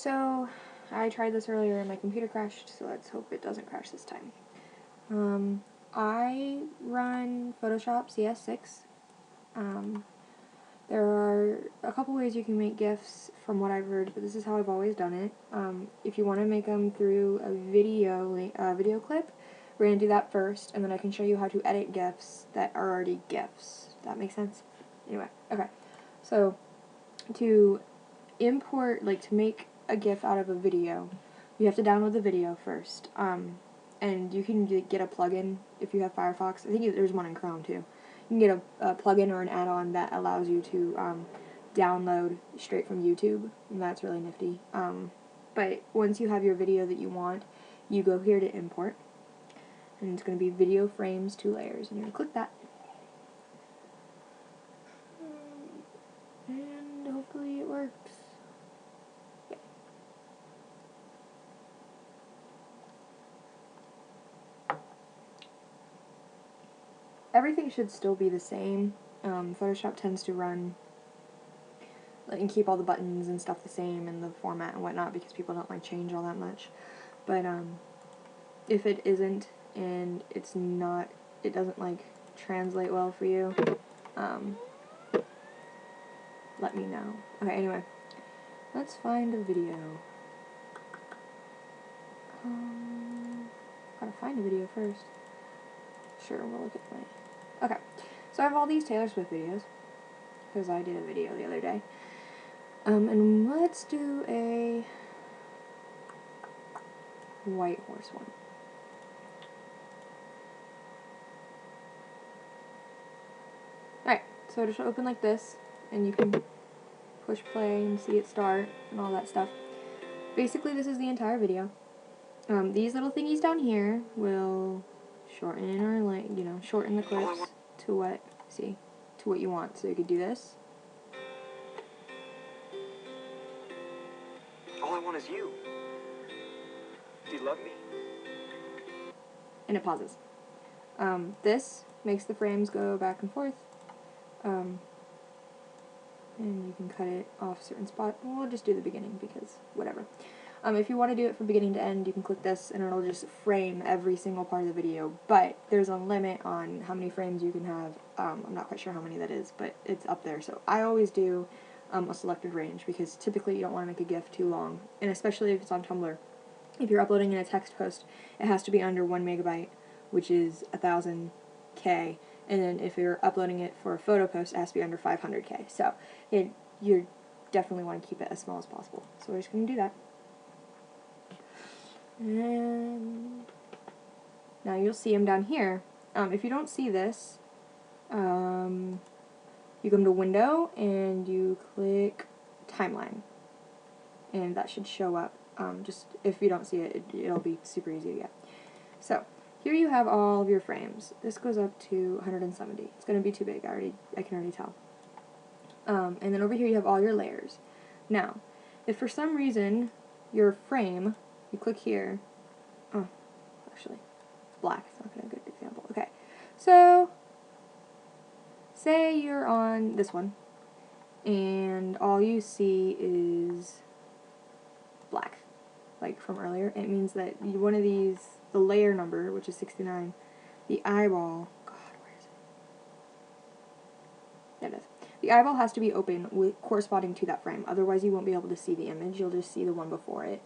So, I tried this earlier and my computer crashed, so let's hope it doesn't crash this time. I run Photoshop CS6. There are a couple ways you can make GIFs from what I've heard, but this is how I've always done it. If you want to make them through a video clip, we're going to do that first, and then I can show you how to edit GIFs that are already GIFs. Does that make sense? Anyway, okay. So, to import, to make a GIF out of a video, you have to download the video first. And you can get a plugin if you have Firefox. I think there's one in Chrome too. You can get a plugin or an add-on that allows you to download straight from YouTube, and that's really nifty. But once you have your video that you want, you go here to import, and it's going to be video frames 2 layers, and you're going to click that. And hopefully it works. Yeah. Everything should still be the same. Photoshop tends to run and keep all the buttons and stuff the same and the format and whatnot because people don't like change all that much. But if it isn't and it doesn't translate well for you, let me know. Okay, anyway, let's find a video. Gotta find a video first. Sure, we'll look at my... Okay, so I have all these Taylor Swift videos, because I did a video the other day. And let's do a White Horse one. Alright, so it'll open like this, and you can push play and see it start and all that stuff. Basically, this is the entire video. These little thingies down here will shorten or shorten the clips to what you want. So you could do this. All I want is you. Do you love me? And it pauses. This makes the frames go back and forth. And you can cut it off a certain spot. We'll just do the beginning because whatever. If you want to do it from beginning to end, you can click this and it'll just frame every single part of the video, but there's a limit on how many frames you can have. I'm not quite sure how many that is, but it's up there. So I always do a selected range because typically you don't want to make a GIF too long, and especially if it's on Tumblr. If you're uploading in a text post, it has to be under 1 megabyte, which is 1000K, and then if you're uploading it for a photo post, it has to be under 500K. So you definitely want to keep it as small as possible. So we're just going to do that. And now you'll see them down here. If you don't see this, you come to Window and you click Timeline, and that should show up. Just if you don't see it, it'll be super easy to get. So here you have all of your frames. This goes up to 170. It's going to be too big. I can already tell. And then over here you have all your layers. Now, if for some reason your frame, you click here. Oh, actually, it's black. It's not a good example. Okay, so say you're on this one, and all you see is black, like from earlier. It means that one of these, the layer number, which is 69, the eyeball. God, where is it? There it is. The eyeball has to be open corresponding to that frame. Otherwise, you won't be able to see the image. You'll just see the one before it.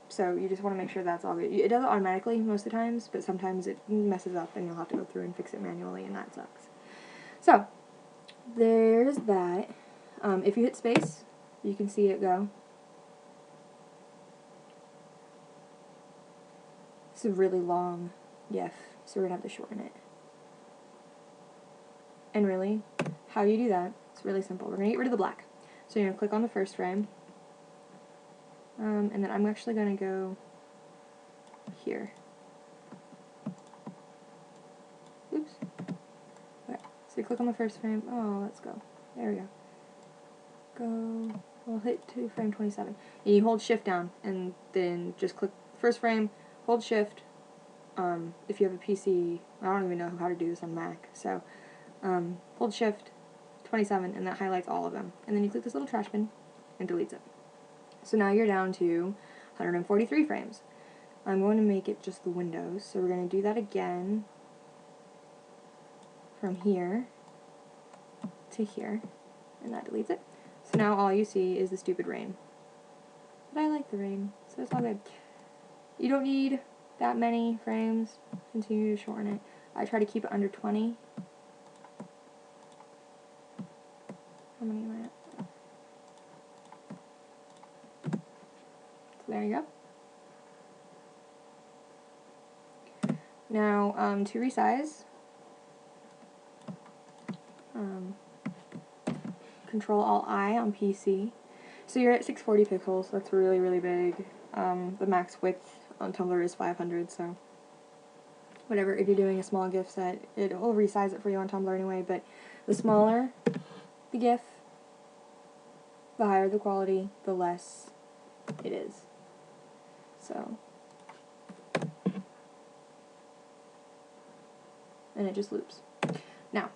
So you just want to make sure that's all good. It does it automatically most of the times, but sometimes it messes up and you'll have to go through and fix it manually, and that sucks. So there's that. If you hit space, you can see it go. It's a really long GIF, so we're going to have to shorten it. And really, how you do that, it's really simple. We're going to get rid of the black. So you're going to click on the first frame. And then I'm actually going to go here. Oops. Okay, so you click on the first frame. Oh, let's go. There we go. We'll hit to frame 27. And you hold shift down, and then just click first frame, hold shift. If you have a PC, I don't even know how to do this on Mac, so hold shift, 27, and that highlights all of them. And then you click this little trash bin and deletes it. So now you're down to 143 frames. I'm going to make it just the windows, so we're going to do that again from here to here, and that deletes it. So now all you see is the stupid rain. But I like the rain, so it's all good. You don't need that many frames. Continue to shorten it. I try to keep it under 20. How many am I at? So there you go. Now, to resize, Control-Alt-I on PC. So you're at 640 pixels, that's really, really big. The max width on Tumblr is 500, so whatever. If you're doing a small GIF set, it will resize it for you on Tumblr anyway, but the smaller the GIF, the higher the quality, the less it is. So, and it just loops. Now,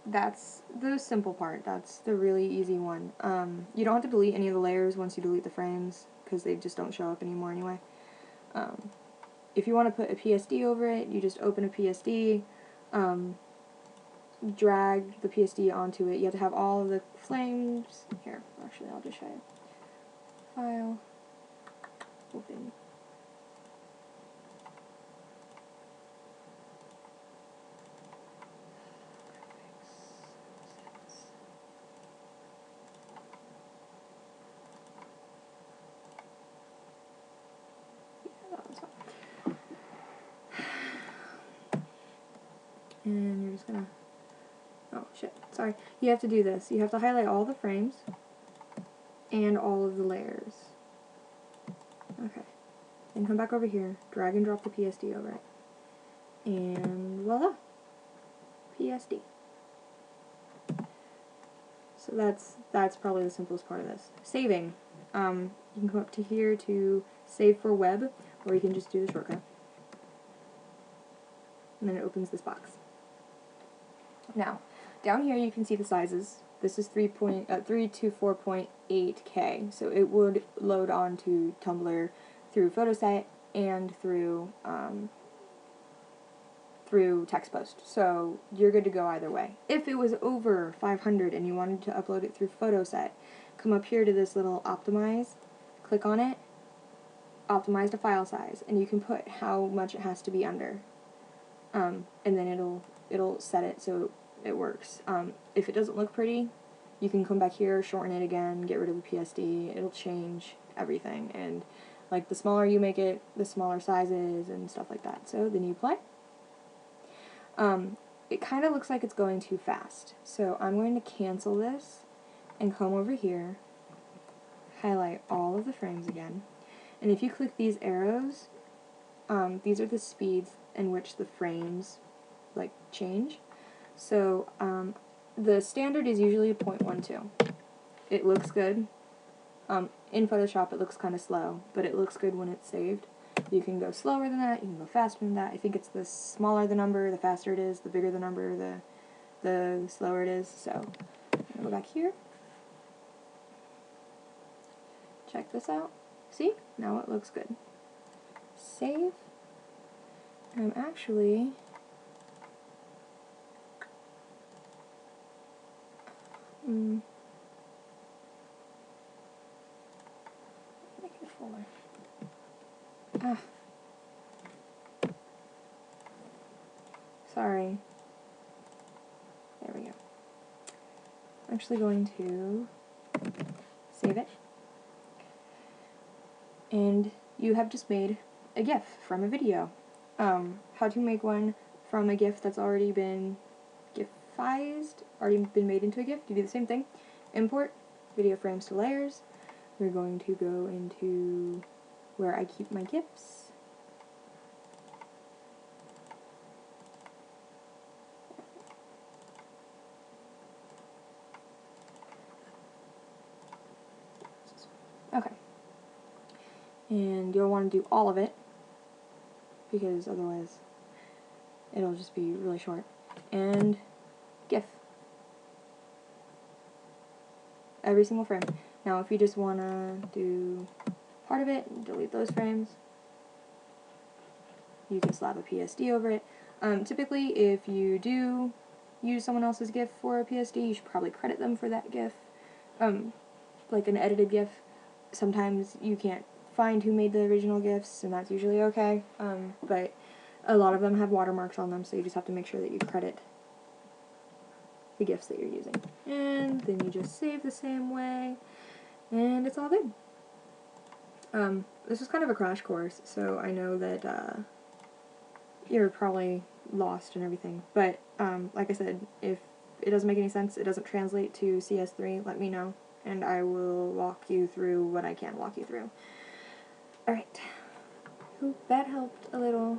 that's the simple part. That's the really easy one. You don't have to delete any of the layers once you delete the frames, because they just don't show up anymore anyway. If you want to put a PSD over it, you just open a PSD, drag the PSD onto it. You have to have all of the flames. Here, actually, I'll just show you. File, open. And you're just gonna, oh shit, sorry. You have to do this. You have to highlight all the frames and all of the layers. Okay. Then come back over here, drag and drop the PSD over it. And voila. PSD. So that's probably the simplest part of this. Saving. You can come up to here to save for web, or you can just do the shortcut. And then it opens this box. Now, down here you can see the sizes. This is 3 to 4.8K, so it would load onto Tumblr through Photoset and through TextPost. So you're good to go either way. If it was over 500 and you wanted to upload it through Photoset, come up here to this little optimize, click on it, optimize to file size, and you can put how much it has to be under. And then it'll set it so it works. If it doesn't look pretty, you can come back here, shorten it again, get rid of the PSD. It'll change everything, and like the smaller you make it, the smaller sizes and stuff like that. So then you play. It kind of looks like it's going too fast, so I'm going to cancel this and come over here, highlight all of the frames again, and if you click these arrows, these are the speeds in which the frames like change. So the standard is usually 0.12. It looks good. In Photoshop it looks kind of slow, but it looks good when it's saved. You can go slower than that, you can go faster than that. I think it's the smaller the number, the faster it is, the bigger the number, the slower it is. So I'm gonna go back here. Check this out. See? Now it looks good. Save. I'm actually make it a folder. Sorry. There we go. I'm actually going to save it. And you have just made a GIF from a video. How to make one from a GIF that's already been GIFized, already been made into a GIF. You do the same thing. Import video frames to layers. We're going to go into where I keep my GIFs. Okay. And you'll want to do all of it, because otherwise it'll just be really short. And GIF. Every single frame. Now if you just want to do part of it, delete those frames, you can slap a PSD over it. Typically, if you do use someone else's GIF for a PSD, you should probably credit them for that GIF, like an edited GIF. Sometimes you can't find who made the original GIFs, and that's usually okay, but a lot of them have watermarks on them, so you just have to make sure that you credit the GIFs that you're using. And then you just save the same way, and it's all good. This is kind of a crash course, so I know that you're probably lost and everything, but like I said, if it doesn't make any sense, it doesn't translate to CS3, let me know, and I will walk you through what I can walk you through. Alright, hope that helped a little.